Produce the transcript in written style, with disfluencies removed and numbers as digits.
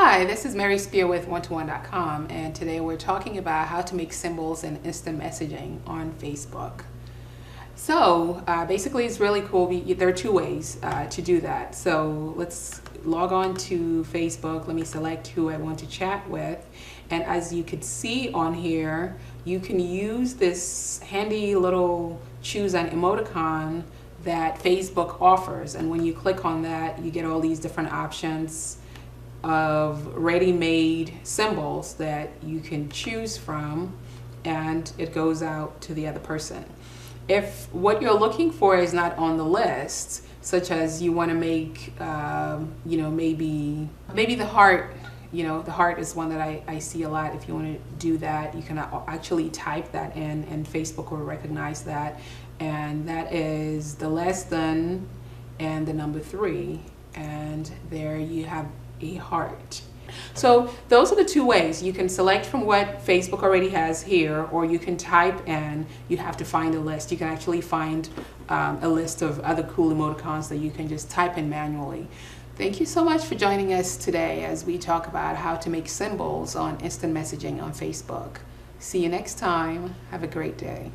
Hi, this is Mary Spear with one-to-one.com, and today we're talking about how to make symbols in instant messaging on Facebook. So basically it's really cool. There are two ways to do that. So let's log on to Facebook. Let me select who I want to chat with. And as you can see on here, you can use this handy little choose an emoticon that Facebook offers. And when you click on that, you get all these different options of ready-made symbols that you can choose from, and it goes out to the other person. If what you're looking for is not on the list, such as you want to make, maybe the heart, the heart is one that I see a lot. If you want to do that, you can actually type that in, and Facebook will recognize that. And that is the less than and the number 3. And there you have a heart. So those are the two ways. You can select from what Facebook already has here, or you can type in. You have to find a list. You can actually find a list of other cool emoticons that you can just type in manually. Thank you so much for joining us today as we talk about how to make symbols on instant messaging on Facebook. See you next time. Have a great day.